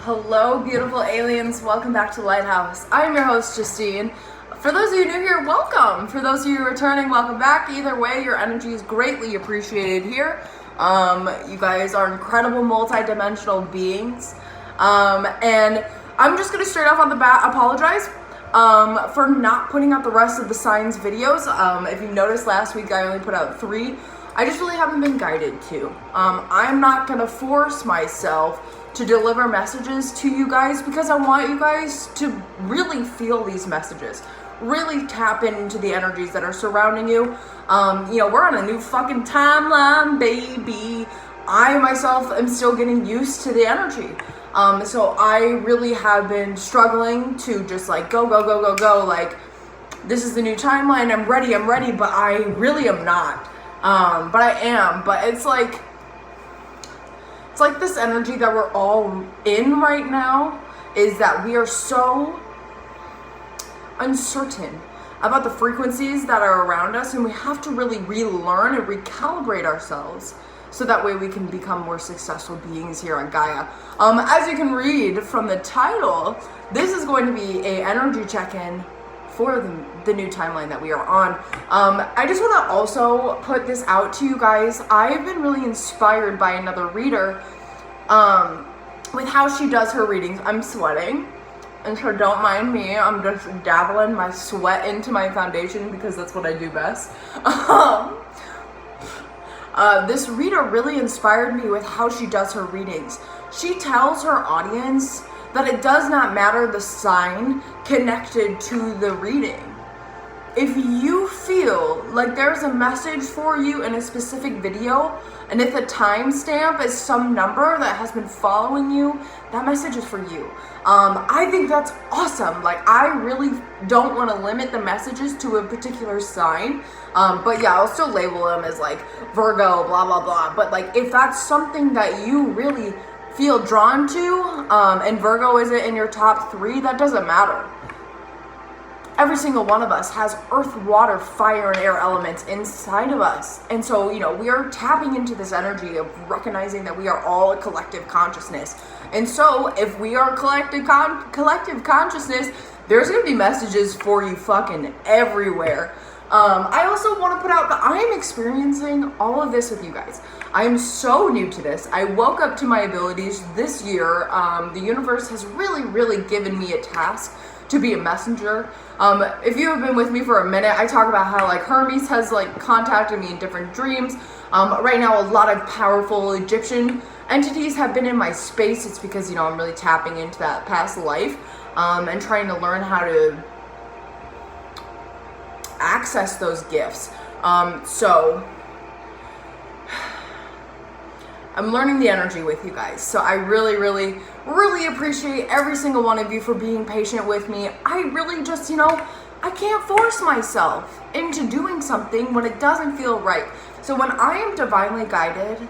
Hello, beautiful aliens. Welcome back to Lighthouse. I'm your host, Justine. For those of you new here, welcome. For those of you returning, welcome back. Either way, your energy is greatly appreciated here. You guys are incredible multi-dimensional beings. And I'm just going to straight off on the bat apologize for not putting out the rest of the signs videos. If you noticed last week, I only put out 3. I just really haven't been guided to. I'm not going to force myself to deliver messages to you guys because I want you guys to really feel these messages. Really tap into the energies that are surrounding you. We're on a new fucking timeline, baby. I myself am still getting used to the energy. So I really have been struggling to just like go. Like, this is the new timeline. I'm ready, but I really am not. But I am. But it's like this energy that we're all in right now is that we are so uncertain about the frequencies that are around us, and we have to really relearn and recalibrate ourselves so that way we can become more successful beings here on Gaia. As you can read from the title, this is going to be a energy check-in for the new timeline that we are on. I just want to also put this out to you guys. I've been really inspired by another reader with how she does her readings. I'm sweating, and so don't mind me. I'm just dabbling my sweat into my foundation because that's what I do best. This reader really inspired me with how she does her readings. She tells her audience that it does not matter the sign connected to the reading. If you feel like there's a message for you in a specific video, and if the timestamp is some number that has been following you, that message is for you. I think that's awesome. Like, I really don't want to limit the messages to a particular sign. But yeah, I'll still label them as like Virgo, blah, blah, blah. But like, if that's something that you really feel drawn to, and Virgo isn't in your top 3, that doesn't matter. Every single one of us has earth, water, fire, and air elements inside of us. And so, we are tapping into this energy of recognizing that we are all a collective consciousness. And so, if we are collective consciousness, there's going to be messages for you fucking everywhere. I also want to put out that I am experiencing all of this with you guys. I am so new to this. I woke up to my abilities this year. The universe has really given me a task to be a messenger. If you have been with me for a minute, I talk about how like Hermes has like contacted me in different dreams. Right now, a lot of powerful Egyptian entities have been in my space. It's because, I'm really tapping into that past life, and trying to learn how to access those gifts. So I'm learning the energy with you guys. So I really appreciate every single one of you for being patient with me. I really just, I can't force myself into doing something when it doesn't feel right. So when I am divinely guided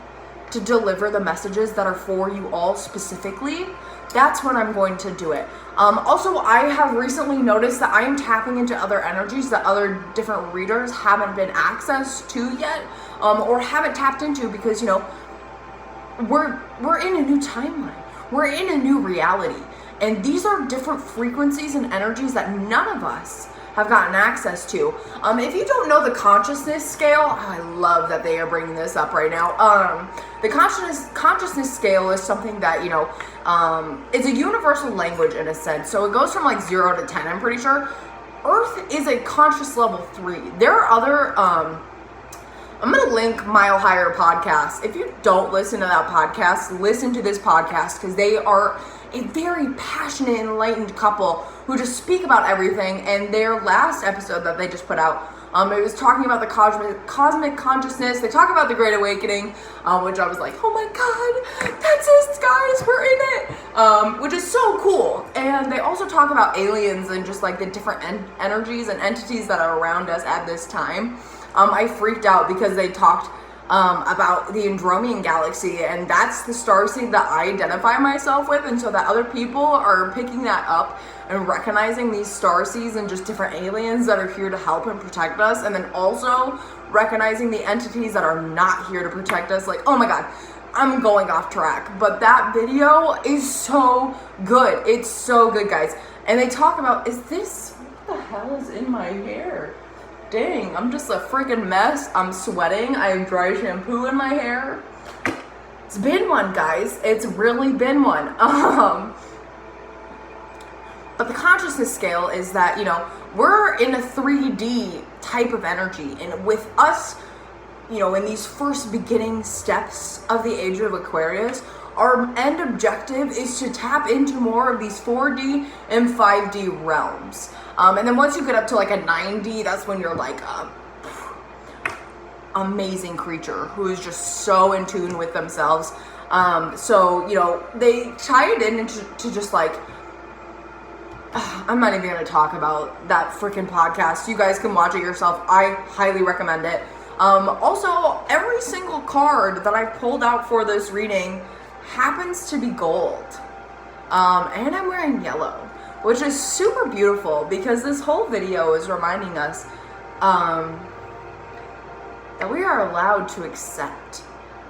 to deliver the messages that are for you all specifically, that's when I'm going to do it. Also, I have recently noticed that I am tapping into other energies that other different readers haven't been access to yet, or haven't tapped into because, we're in a new timeline. We're in a new reality. And these are different frequencies and energies that none of us have gotten access to. If you don't know the consciousness scale, I love that they are bringing this up right now. The consciousness scale is something that, it's a universal language in a sense. So it goes from like 0 to 10, I'm pretty sure. Earth is a conscious level 3. There are other, I'm going to link Mile Higher podcast. If you don't listen to that podcast, listen to this podcast because they are a very passionate, enlightened couple who just speak about everything. And their last episode that they just put out, it was talking about the cosmic consciousness. They talk about the Great Awakening, which I was like, oh my God, that's us, guys, we're in it, which is so cool. And they also talk about aliens and just like the different energies and entities that are around us at this time. I freaked out because they talked about the Andromedan galaxy, and that's the starseed that I identify myself with, and so that other people are picking that up and recognizing these starseeds and just different aliens that are here to help and protect us, and then also recognizing the entities that are not here to protect us. Like, oh my God, I'm going off track, but that video is so good. It's so good, guys. And they talk about, what the hell is in my hair? Dang, I'm just a freaking mess. I'm sweating. I have dry shampoo in my hair. It's been one, guys. It's really been one. But the consciousness scale is that, we're in a 3D type of energy. And with us, in these first beginning steps of the age of Aquarius, our end objective is to tap into more of these 4D and 5D realms. And then once you get up to like a 9D, that's when you're like a amazing creature who is just so in tune with themselves. So, they tie it into just like, I'm not even going to talk about that freaking podcast. You guys can watch it yourself. I highly recommend it. Also, every single card that I pulled out for this reading happens to be gold. And I'm wearing yellow, which is super beautiful because this whole video is reminding us that we are allowed to accept.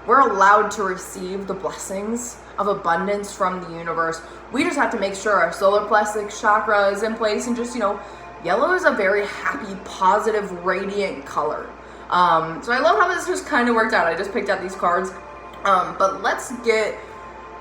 We're allowed to receive the blessings of abundance from the universe. We just have to make sure our solar plexus chakra is in place, and just, yellow is a very happy, positive, radiant color. So I love how this just kind of worked out. I just picked out these cards. But let's get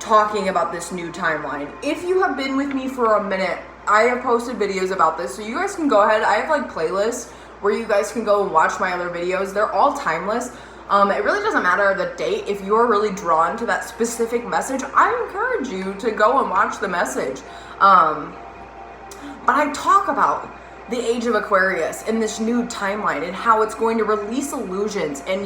talking about this new timeline. If you have been with me for a minute, I have posted videos about this, so you guys can go ahead. I have like playlists where you guys can go and watch my other videos. They're all timeless. It really doesn't matter the date. If you're really drawn to that specific message, I encourage you to go and watch the message. But I talk about the age of Aquarius and this new timeline and how it's going to release illusions. And,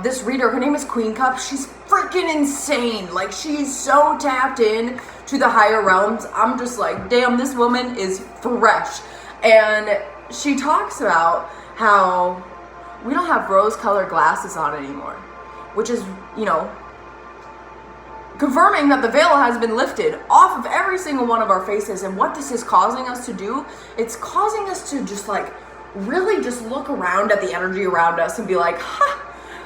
this reader, her name is Queen Cup. She's freaking insane. Like, she's so tapped in to the higher realms. I'm just like, damn, this woman is fresh. And she talks about how we don't have rose-colored glasses on anymore, which is, confirming that the veil has been lifted off of every single one of our faces. And what this is causing us to do, it's causing us to just like really just look around at the energy around us and be like,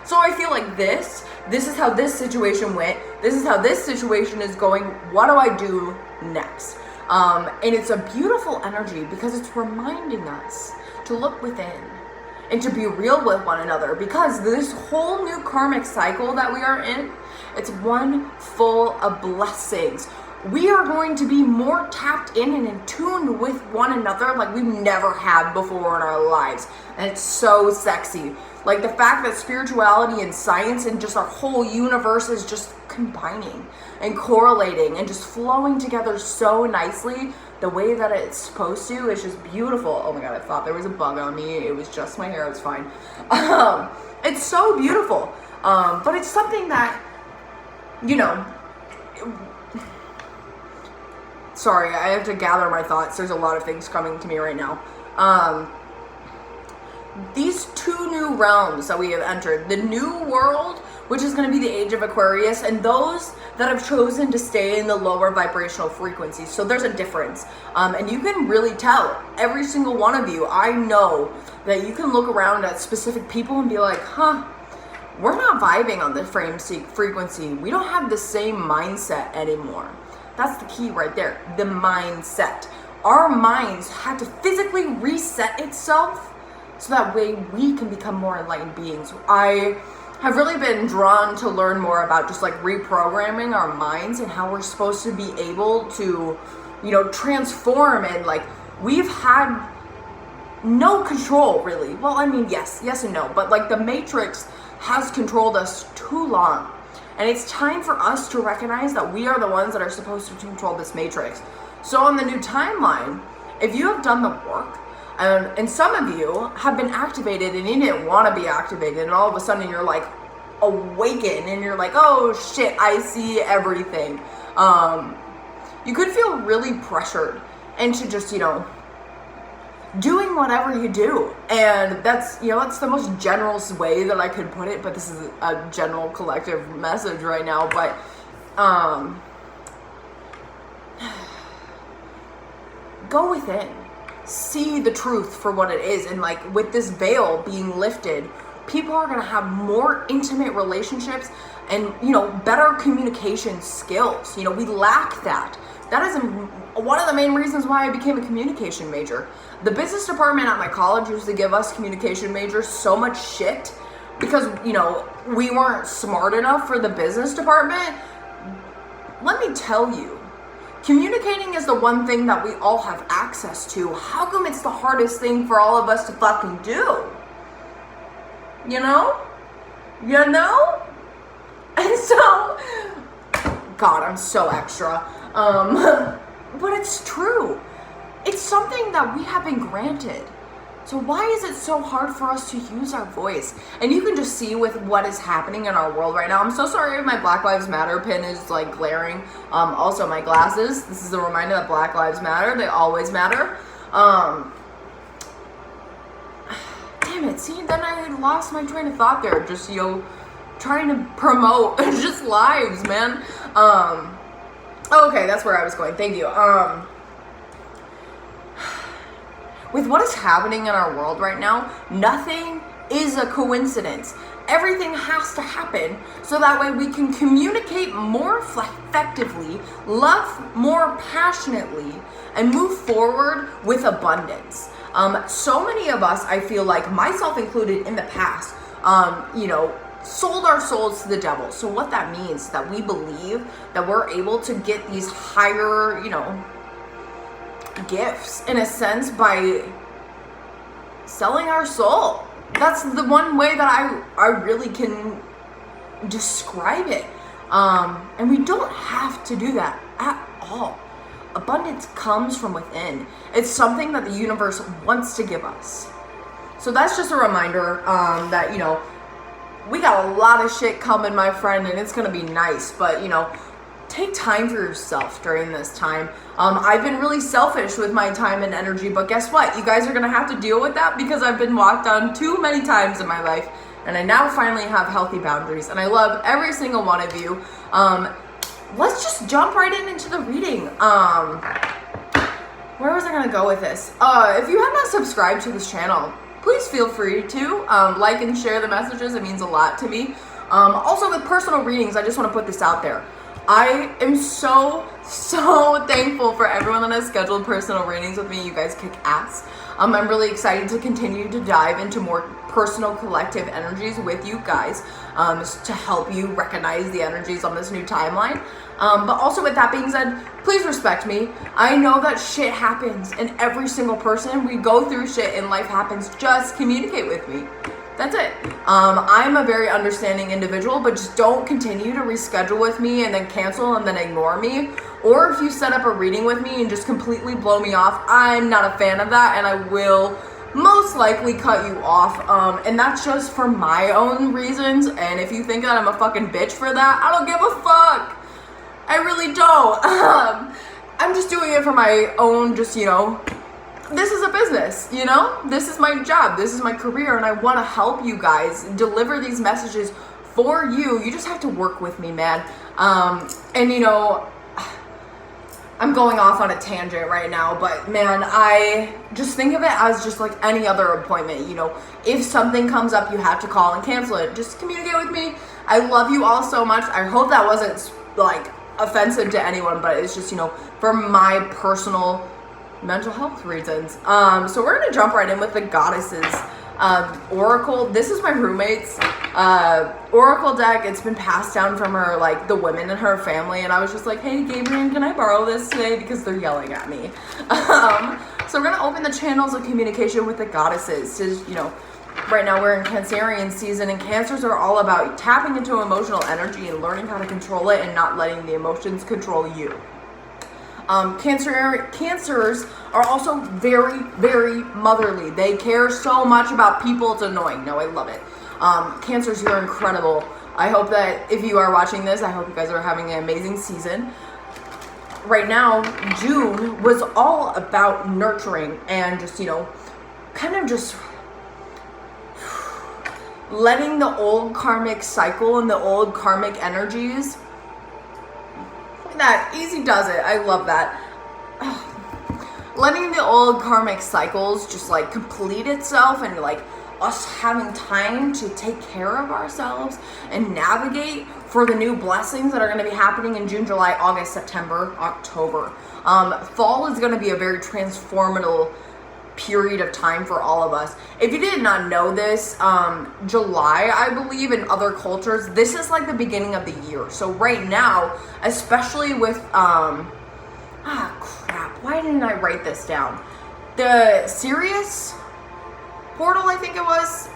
so I feel like this is how this situation went, this is how this situation is going, what do I do next? And it's a beautiful energy because it's reminding us to look within and to be real with one another, because this whole new karmic cycle that we are in, it's one full of blessings. We are going to be more tapped in and in tune with one another like we've never had before in our lives. And it's so sexy. Like the fact that spirituality and science and just our whole universe is just combining and correlating and just flowing together so nicely. The way that it's supposed to is just beautiful. Oh my God, I thought there was a bug on me. It was just my hair, it's fine. It's so beautiful. But it's something that, sorry, I have to gather my thoughts. There's a lot of things coming to me right now. These two new realms that we have entered, the new world, which is going to be the age of Aquarius, and those that have chosen to stay in the lower vibrational frequencies. So there's a difference. And you can really tell, every single one of you, I know that you can look around at specific people and be like, we're not vibing on the frequency. We don't have the same mindset anymore. That's the key right there, the mindset. Our minds had to physically reset itself so that way we can become more enlightened beings. I have really been drawn to learn more about just like reprogramming our minds and how we're supposed to be able to, transform. And like, we've had no control really. Well, I mean, yes and no, but like the Matrix has controlled us too long. And it's time for us to recognize that we are the ones that are supposed to control this Matrix. So on the new timeline, if you have done the work, and some of you have been activated and you didn't want to be activated, and all of a sudden you're like awakened and you're like, oh shit, I see everything. You could feel really pressured into just, doing whatever you do. And that's, that's the most general way that I could put it, but this is a general collective message right now. But go within. See the truth for what it is. And like with this veil being lifted, People are going to have more intimate relationships and, you know, better communication skills. You know, we lack that. That is one of the main reasons why I became a communication major. The business department at my college used to give us communication majors so much shit because, you know, we weren't smart enough for the business department. Let me tell you, communicating is the one thing that we all have access to. How come it's the hardest thing for all of us to fucking do? You know? You know? And so, God, I'm so extra. But it's true. It's something that we have been granted. So why is it so hard for us to use our voice? And you can just see with what is happening in our world right now. I'm so sorry if my Black Lives Matter pin is like glaring. Also my glasses. This is a reminder that Black Lives Matter. They always matter. Damn it. See, then I had lost my train of thought there. Just, you know, trying to promote just lives, man. Okay, that's where I was going. Thank you. With what is happening in our world right now, nothing is a coincidence. Everything has to happen so that way we can communicate more effectively, love more passionately, and move forward with abundance. So many of us, I feel like, myself included in the past, you know, sold our souls to the devil. So what that means is that we believe that we're able to get these higher, you know, gifts in a sense by selling our soul. That's the one way that I really can describe it. And we don't have to do that at all. Abundance comes from within. It's something that the universe wants to give us. So that's just a reminder that, you know, we got a lot of shit coming, my friend, and it's gonna be nice, but, you know, take time for yourself during this time. I've been really selfish with my time and energy, but guess what? You guys are gonna have to deal with that because I've been walked on too many times in my life, and I now finally have healthy boundaries, and I love every single one of you. Let's just jump right into the reading. Where was I gonna go with this? If you have not subscribed to this channel, please feel free to like and share the messages. It means a lot to me. Also with personal readings, I just want to put this out there. I am so thankful for everyone that has scheduled personal readings with me. You guys kick ass. I'm really excited to continue to dive into more personal collective energies with you guys to help you recognize the energies on this new timeline. But also with that being said, please respect me. I know that shit happens in every single person. We go through shit and life happens. Just communicate with me. That's it. I'm a very understanding individual, but just don't continue to reschedule with me and then cancel and then ignore me. Or if you set up a reading with me and just completely blow me off, I'm not a fan of that, and I will most likely cut you off. And that's just for my own reasons. And if you think that I'm a fucking bitch for that, I don't give a fuck. I really don't. I'm just doing it for my own, just, you know, this is a business, you know? This is my job. This is my career, and I want to help you guys deliver these messages for you. You just have to work with me, man. And, you know, I'm going off on a tangent right now, but, man, I just think of it as just like any other appointment, you know? If something comes up, you have to call and cancel it. Just communicate with me. I love you all so much. I hope that wasn't, like, offensive to anyone, but it's just, you know, for my personal mental health reasons. So we're gonna jump right in with the goddesses oracle. This is my roommate's oracle deck. It's been passed down from her, like the women in her family, and I was just like, hey Gabriel, can I borrow this today because they're yelling at me. So we're gonna open the channels of communication with the goddesses. To, you know, right now we're in Cancerian season, and Cancers are all about tapping into emotional energy and learning how to control it and not letting the emotions control you. Cancers are also very, very motherly. They care so much about people, it's annoying. No, I love it. Cancers, you're incredible. I hope that if you are watching this, I hope you guys are having an amazing season. Right now, June was all about nurturing and just, you know, kind of just letting the old karmic cycle and the old karmic energies, that easy does it. I love that. Letting the old karmic cycles just like complete itself and like us having time to take care of ourselves and navigate for the new blessings that are going to be happening in June, July, August, September, October. Fall is going to be a very transformative period of time for all of us. If you did not know this, July, I believe in other cultures, this is like the beginning of the year. So right now, especially with, crap, why didn't I write this down? The Sirius portal, I think it was,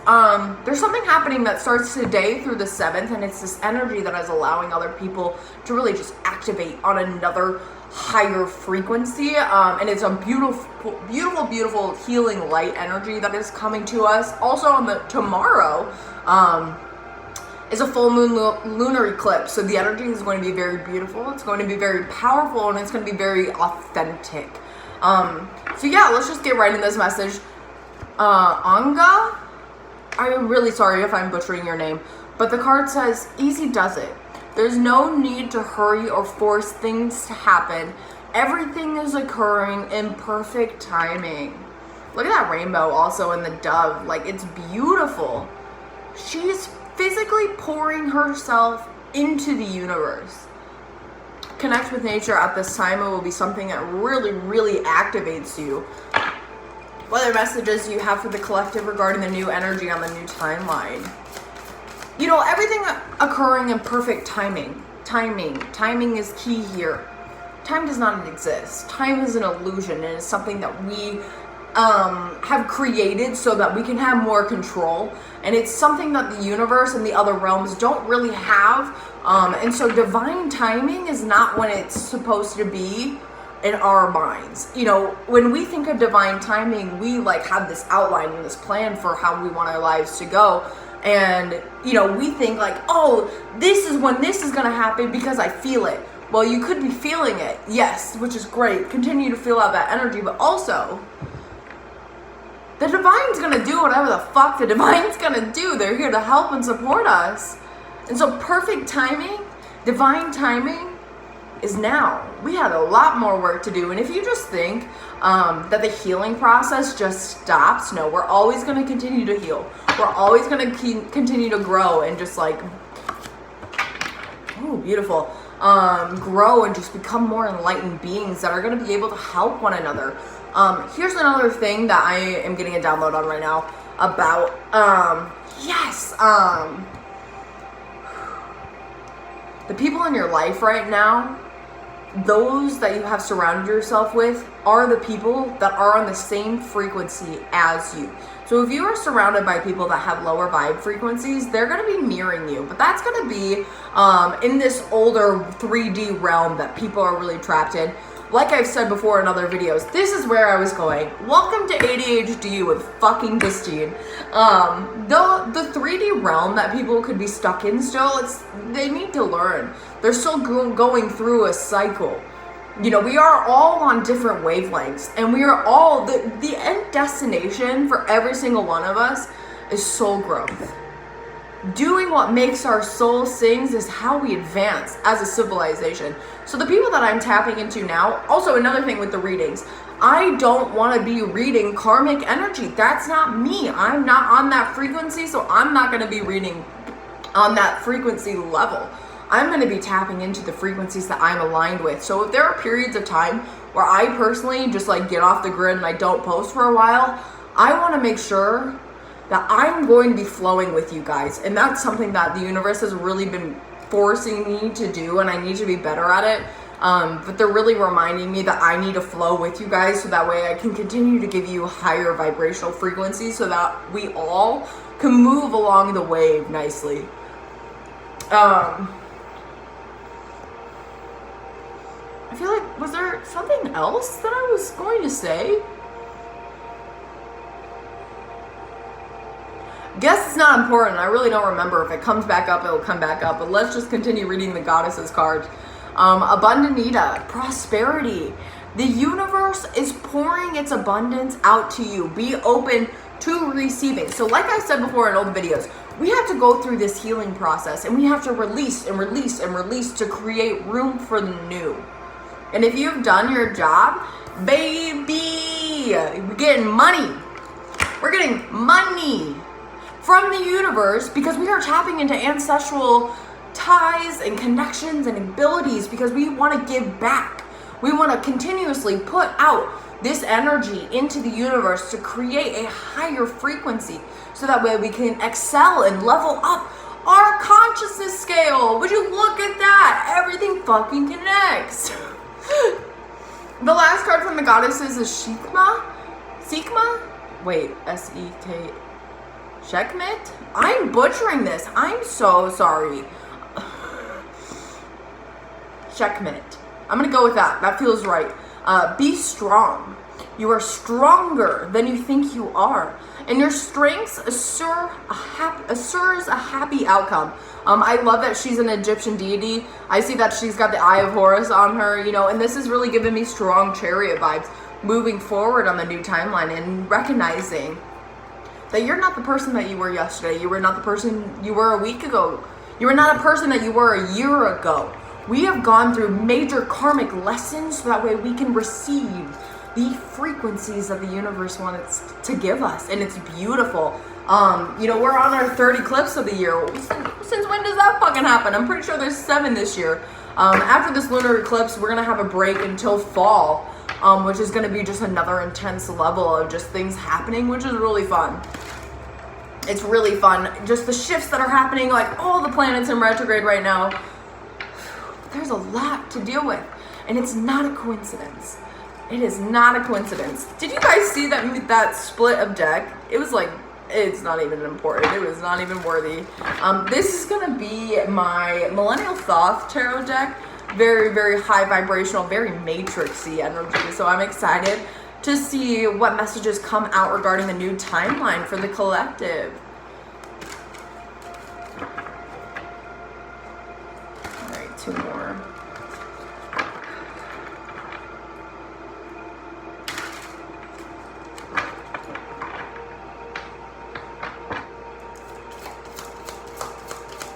there's something happening that starts today through the 7th, and it's this energy that is allowing other people to really just activate on another higher frequency, and it's a beautiful healing light energy that is coming to us. Also on the tomorrow is a full moon lunar eclipse, so the energy is going to be very beautiful, it's going to be very powerful, and it's going to be very authentic. So yeah, let's just get right in this message. Anga, I'm really sorry if I'm butchering your name, but the card says, easy does it. There's no need to hurry or force things to happen. Everything is occurring in perfect timing. Look at that rainbow also in the dove. Like, it's beautiful. She's physically pouring herself into the universe. Connect with nature at this time. It will be something that really activates you. What other messages do you have for the collective regarding the new energy on the new timeline? You know, everything occurring in perfect timing. Timing is key here. Time does not exist. Time is an illusion, and it's something that we have created so that we can have more control. And it's something that the universe and the other realms don't really have. And so divine timing is not when it's supposed to be in our minds. You know, when we think of divine timing, we like have this outline and this plan for how we want our lives to go. And, you know, we think like, oh, this is when this is going to happen because I feel it. Well, you could be feeling it, yes, which is great. Continue to feel out that energy, but also, the divine's going to do whatever the fuck the divine's going to do. They're here to help and support us. And so perfect timing, divine timing, is now. We have a lot more work to do. And if you just think that the healing process just stops, no, we're always going to continue to heal. We're always going to continue to grow and just like, oh, beautiful, grow and just become more enlightened beings that are going to be able to help one another. Here's another thing that I am getting a download on right now about, the people in your life right now, those that you have surrounded yourself with are the people that are on the same frequency as you. So if you are surrounded by people that have lower vibe frequencies, they're going to be mirroring you. But that's going to be in this older 3D realm that people are really trapped in. Like I've said before in other videos, this is where I was going. Welcome to ADHD with fucking Justine. The 3D realm that people could be stuck in still, they need to learn. They're still going through a cycle. You know, we are all on different wavelengths, and we are all, the end destination for every single one of us is soul growth. Doing what makes our soul sings is how we advance as a civilization. So the people that I'm tapping into now, also another thing with the readings, I don't want to be reading karmic energy. That's not me. I'm not on that frequency, so I'm not going to be reading on that frequency level. I'm going to be tapping into the frequencies that I'm aligned with. So if there are periods of time where I personally just like get off the grid and I don't post for a while, I want to make sure that I'm going to be flowing with you guys. And that's something that the universe has really been forcing me to do, and I need to be better at it. But they're really reminding me that I need to flow with you guys so that way I can continue to give you higher vibrational frequencies so that we all can move along the wave nicely. I feel like, was there something else that I was going to say? Guess it's not important. I really don't remember. If it comes back up, it will come back up. But let's just continue reading the goddesses cards. Abundanita, prosperity. The universe is pouring its abundance out to you. Be open to receiving. So like I said before in all the videos, we have to go through this healing process, and we have to release and release and release to create room for the new. And if you've done your job, baby, we're getting money. We're getting money. from the universe, because we are tapping into ancestral ties and connections and abilities, because we want to give back. We want to continuously put out this energy into the universe to create a higher frequency, so that way we can excel and level up our consciousness scale. Would you look at that? Everything fucking connects. The last card from the goddesses is Shikma? Wait, S-E-K... Checkmate? I'm butchering this. I'm so sorry. Checkmate. I'm gonna go with that. That feels right. Be strong. You are stronger than you think you are. And your strengths assures a happy outcome. I love that she's an Egyptian deity. I see that she's got the Eye of Horus on her, you know, and this is really giving me strong chariot vibes moving forward on the new timeline, and recognizing that you're not the person that you were yesterday. You were not the person you were a week ago. You were not a person that you were a year ago. We have gone through major karmic lessons, so that way we can receive the frequencies that the universe wants to give us, and it's beautiful. You know, we're on our third eclipse of the year. Since when does that fucking happen? I'm pretty sure there's 7 this year. After this lunar eclipse, we're gonna have a break until fall, which is gonna be just another intense level of just things happening, which is really fun. It's really fun. Just the shifts that are happening, like all the planets in retrograde right now. There's a lot to deal with, and it's not a coincidence. It is not a coincidence. Did you guys see that split of deck? It was like, it's not even important. It was not even worthy. This is gonna be my Millennial Thoth tarot deck. Very, very high vibrational, very matrixy energy. So I'm excited to see what messages come out regarding the new timeline for the collective. All right, 2 more.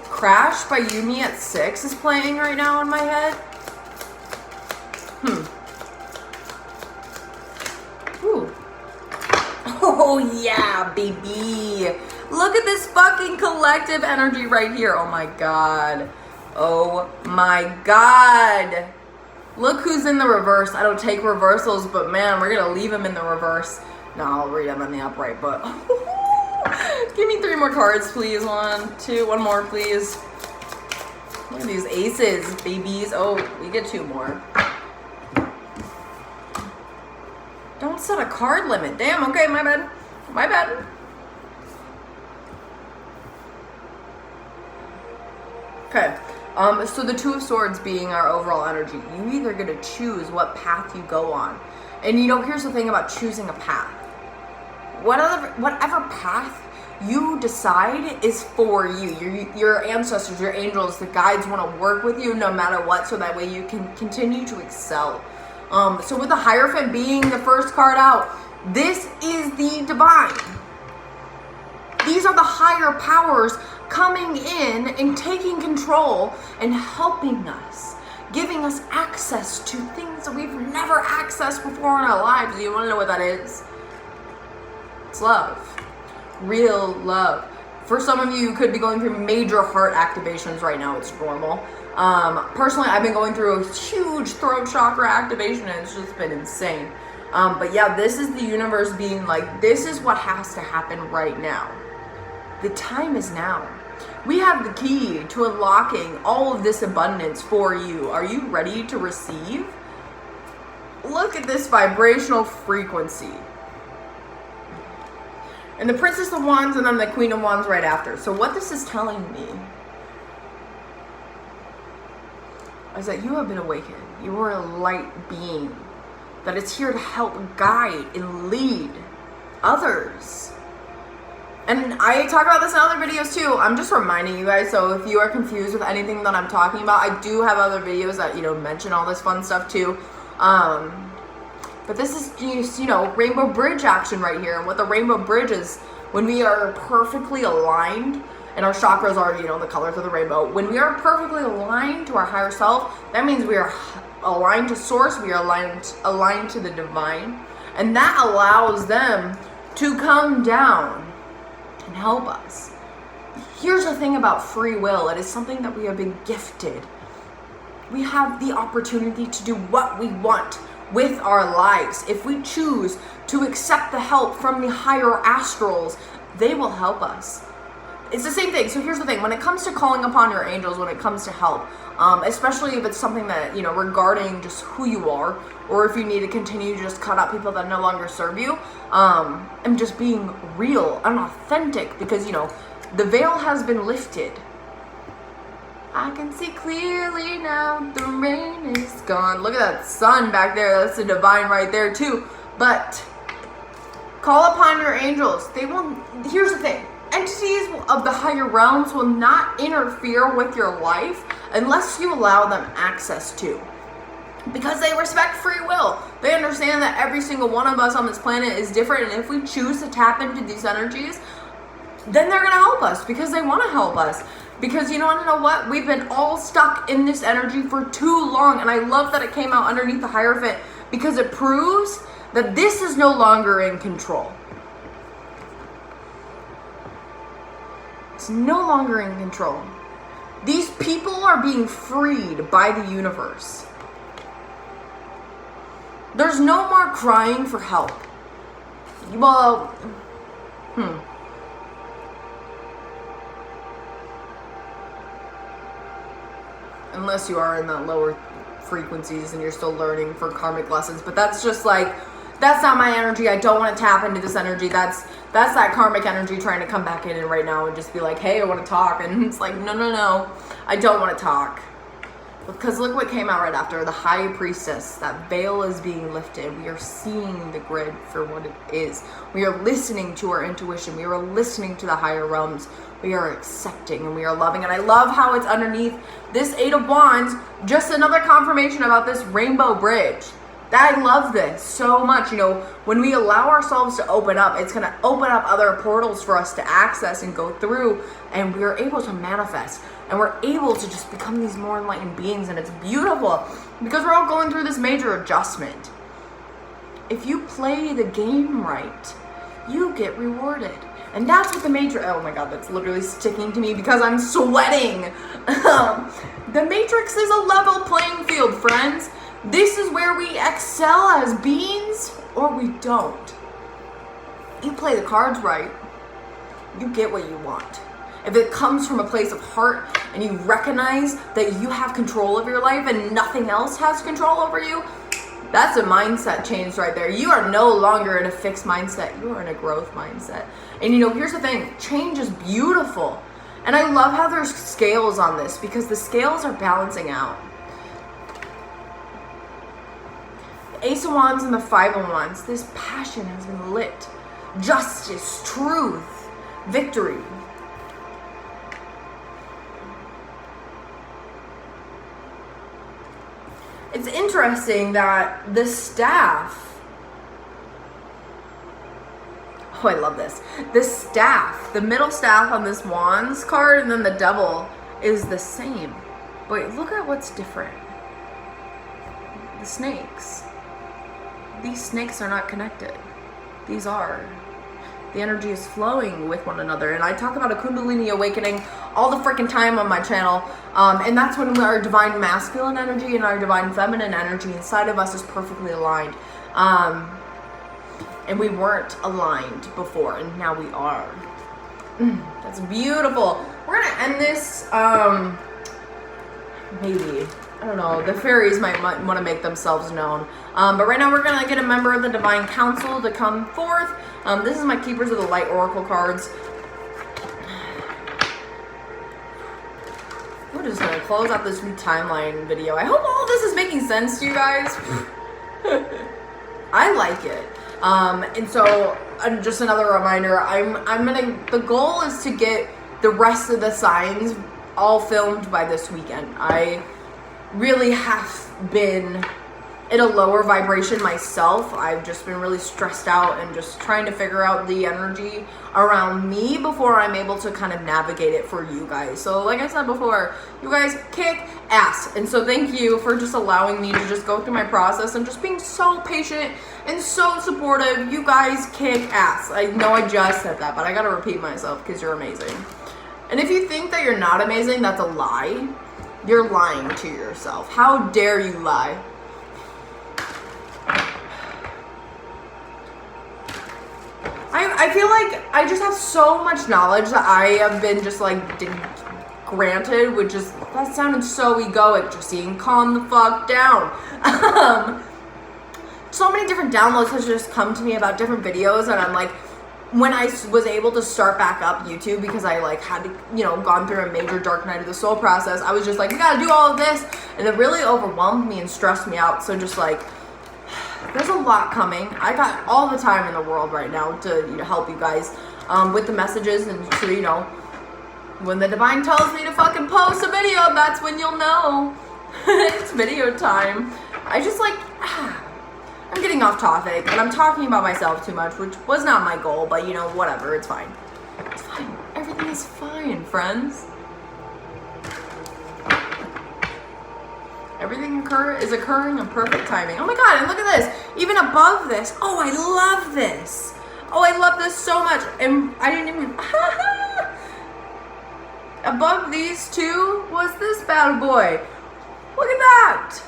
Crash by Yumi at 6 is playing right now in my head. Ooh. Oh yeah, baby. Look at this fucking collective energy right here. Oh my god. Oh my god. Look who's in the reverse. I don't take reversals, but man, we're gonna leave him in the reverse. No, I'll read him in the upright, but give me 3 more cards, please. 1, 2, 1 more, please. Look at these aces, babies. Oh, we get 2 more. Don't set a card limit. Damn, okay, my bad. My bad. Okay, so the 2 of Swords being our overall energy, you either get to choose what path you go on. And you know, here's the thing about choosing a path. Whatever path you decide is for you. Your ancestors, your angels, the guides want to work with you no matter what, so that way you can continue to excel. So with the Hierophant being the first card out, this is the divine. These are the higher powers coming in and taking control and helping us, giving us access to things that we've never accessed before in our lives. You want to know what that is? It's love. Real love. For some of you could be going through major heart activations right now. It's normal. Personally, I've been going through a huge throat chakra activation, and it's just been insane. But yeah, this is the universe being like, this is what has to happen right now. The time is now. We have the key to unlocking all of this abundance for you. Are you ready to receive? Look at this vibrational frequency. And the Princess of Wands, and then the Queen of Wands right after. So what this is telling me is that you have been awakened. You are a light being that is here to help guide and lead others. And I talk about this in other videos too. I'm just reminding you guys, so if you are confused with anything that I'm talking about, I do have other videos that, you know, mention all this fun stuff too. But this is just, you know, rainbow bridge action right here. And what the rainbow bridge is, when we are perfectly aligned, and our chakras are, you know, the colors of the rainbow. When we are perfectly aligned to our higher self, that means we are aligned to source, we are aligned to the divine. And that allows them to come down and help us. Here's the thing about free will. It is something that we have been gifted. We have the opportunity to do what we want with our lives. If we choose to accept the help from the higher astrals, they will help us. It's the same thing. So here's the thing. When it comes to calling upon your angels, when it comes to help, especially if it's something that, regarding just who you are, or if you need to continue to just cut out people that no longer serve you, and just being real and authentic, because, the veil has been lifted. I can see clearly now, the rain is gone. Look at that sun back there. That's the divine right there too. But call upon your angels. They will, here's the thing. Entities of the higher realms will not interfere with your life unless you allow them access to. Because they respect free will. They understand that every single one of us on this planet is different, and if we choose to tap into these energies, then they're going to help us because they want to help us. Because you want to know what? We've been all stuck in this energy for too long, and I love that it came out underneath the Hierophant because it proves that this is no longer in control. It's no longer in control. These people are being freed by the universe. There's no more crying for help. Well, unless you are in the lower frequencies and you're still learning for karmic lessons, but that's just like, that's not my energy. I don't want to tap into this energy. That's that karmic energy trying to come back in and right now and just be like, hey, I want to talk. And it's like, no, I don't want to talk. Because look what came out right after. The High Priestess. That veil is being lifted. We are seeing the grid for what it is. We are listening to our intuition. We are listening to the higher realms. We are accepting and we are loving. And I love how it's underneath this Eight of Wands. Just another confirmation about this rainbow bridge. I love this so much. When we allow ourselves to open up, it's going to open up other portals for us to access and go through, and we are able to manifest, and we're able to just become these more enlightened beings, and it's beautiful because we're all going through this major adjustment. If you play the game right, you get rewarded. And that's what the major, oh my God, that's literally sticking to me because I'm sweating. The Matrix is a level playing field, friends. This is where we excel as beings, or we don't. You play the cards right, you get what you want. If it comes from a place of heart and you recognize that you have control of your life and nothing else has control over you, that's a mindset change right there. You are no longer in a fixed mindset. You are in a growth mindset. And here's the thing, change is beautiful. And I love how there's scales on this because the scales are balancing out. Ace of Wands and the Five of Wands. This passion has been lit. Justice, truth, victory. It's interesting that the staff, oh, I love this. The staff, the middle staff on this Wands card and then the Devil is the same. But look at what's different. The snakes. These snakes are not connected. These are. The energy is flowing with one another. And I talk about a Kundalini awakening all the freaking time on my channel. And that's when our divine masculine energy and our divine feminine energy inside of us is perfectly aligned. And we weren't aligned before, and now we are. That's beautiful. We're gonna end this, maybe. I don't know, the fairies might want to make themselves known. But right now we're going to get a member of the Divine Council to come forth. This is my Keepers of the Light Oracle cards. We're just going to close out this new timeline video. I hope all this is making sense to you guys. I like it. And so, just another reminder, the goal is to get the rest of the signs all filmed by this weekend. I really have been at a lower vibration myself. I've just been really stressed out and just trying to figure out the energy around me before I'm able to kind of navigate it for you guys. So like I said before, you guys kick ass. And so thank you for just allowing me to just go through my process and just being so patient and so supportive. You guys kick ass. I know I just said that, but I gotta repeat myself because you're amazing. And if you think that you're not amazing, that's a lie. You're lying to yourself. How dare you lie? I feel like I just have so much knowledge that I have been just like granted, which is, that sounded so egoic, Justine. Calm the fuck down. So many different downloads have just come to me about different videos, and I'm like, when I was able to start back up YouTube, because I like had to, you know, gone through a major dark night of the soul process, I was just like, we gotta do all of this, and it really overwhelmed me and stressed me out. So just like, there's a lot coming. I got all the time in the world right now to, you know, help you guys with the messages, and to, you know, when the divine tells me to fucking post a video, that's when you'll know. It's video time. I just like, I'm getting off topic, and I'm talking about myself too much, which was not my goal, but you know, whatever, it's fine. It's fine. Everything is fine, friends. Everything is occurring in perfect timing. Oh my god, and look at this. Even above this. Oh, I love this. Oh, I love this so much. And I didn't even... Above these two was this bad boy. Look at that.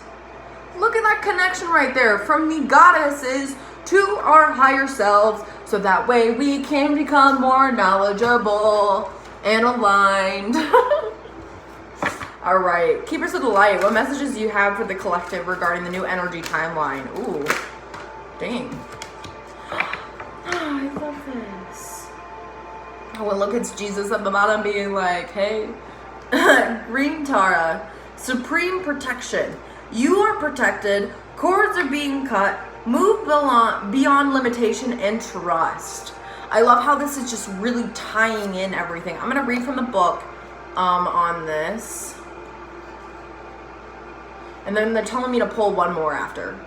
Look at that connection right there. From the goddesses to our higher selves. So that way we can become more knowledgeable and aligned. All right, keepers of the light, what messages do you have for the collective regarding the new energy timeline? Ooh, dang. Oh, I love this. Oh, and look, it's Jesus at the bottom being like, hey. Green Tara, supreme protection. You are protected, cords are being cut, move beyond limitation and trust. I love how this is just really tying in everything. I'm gonna read from the book on this. And then they're telling me to pull one more after.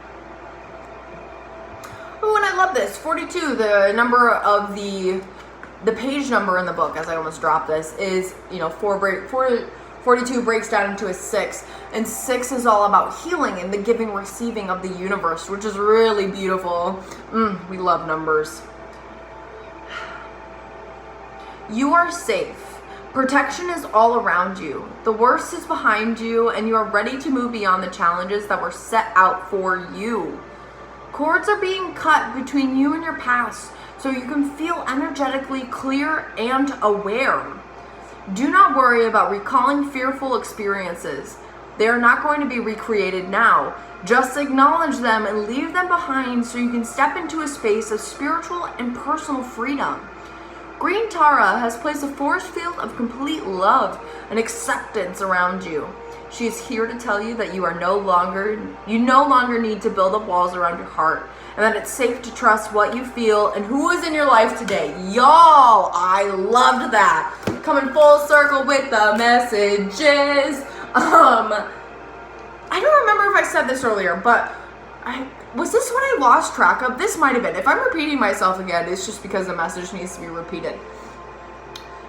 Oh, and I love this. 42, the number of the page number in the book, as I almost dropped this, is, you know, 42 breaks down into a 6. And 6 is all about healing and the giving, receiving of the universe, which is really beautiful. We love numbers. You are safe. Protection is all around you. The worst is behind you, and you are ready to move beyond the challenges that were set out for you. Cords are being cut between you and your past, so you can feel energetically clear and aware. Do not worry about recalling fearful experiences. They are not going to be recreated now. Just acknowledge them and leave them behind so you can step into a space of spiritual and personal freedom. Green Tara has placed a force field of complete love and acceptance around you. She is here to tell you that you no longer need to build up walls around your heart, and that it's safe to trust what you feel and who is in your life today. Y'all, I loved that. Coming full circle with the messages. I don't remember if I said this earlier, but was this what I lost track of? This might have been. If I'm repeating myself again, it's just because the message needs to be repeated.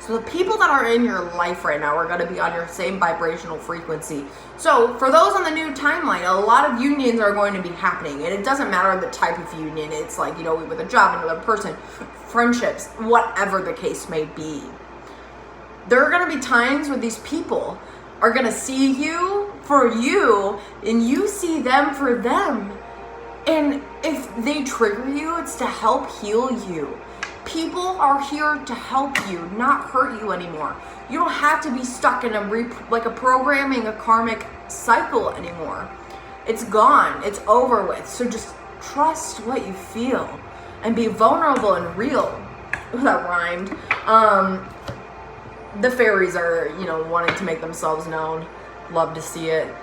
So the people that are in your life right now are going to be on your same vibrational frequency. So for those on the new timeline, a lot of unions are going to be happening. And it doesn't matter the type of union. It's like, you know, with a job, another person, friendships, whatever the case may be. There are going to be times where these people are going to see you for you, and you see them for them. And if they trigger you, it's to help heal you. People are here to help you, not hurt you anymore. You don't have to be stuck in a programming, a karmic cycle anymore. It's gone. It's over with. So just trust what you feel and be vulnerable and real. Ooh, that rhymed. The fairies are, you know, wanting to make themselves known. Love to see it.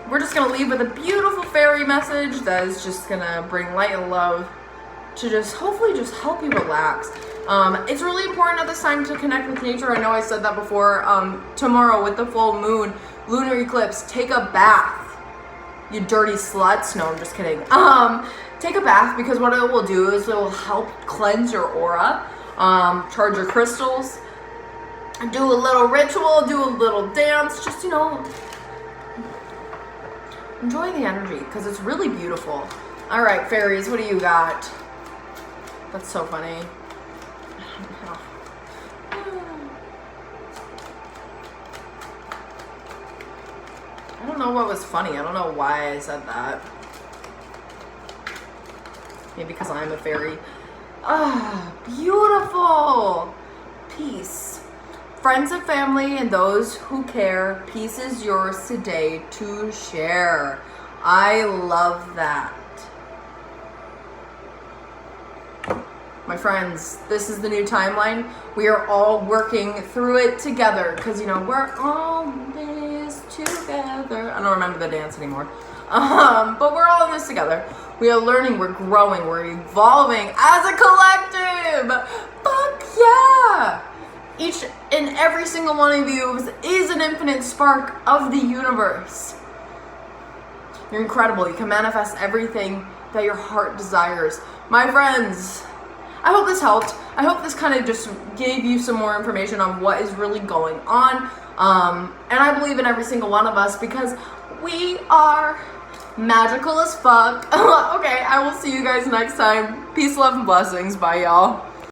We're just going to leave with a beautiful fairy message that is just going to bring light and love to just hopefully just help you relax. It's really important at this time to connect with nature. I know I said that before. Tomorrow with the full moon, lunar eclipse, take a bath. you dirty sluts. No, I'm just kidding. Take a bath, because what it will do is it will help cleanse your aura, charge your crystals, do a little ritual, do a little dance, just, you know, enjoy the energy, because it's really beautiful. All right, fairies, what do you got? That's so funny. I don't know what was funny. I don't know why I said that. Maybe because I'm a fairy. Ah, beautiful. Peace. Friends and family and those who care, peace is yours today to share. I love that. My friends, this is the new timeline. We are all working through it together, because, you know, we're all in this together. I don't remember the dance anymore. But we're all in this together. We are learning, we're growing, we're evolving as a collective. Fuck yeah! Each and every single one of you is an infinite spark of the universe. You're incredible. You can manifest everything that your heart desires. My friends, I hope this helped. I hope this kind of just gave you some more information on what is really going on. And I believe in every single one of us, because we are magical as fuck. Okay, I will see you guys next time. Peace, love, and blessings. Bye, y'all.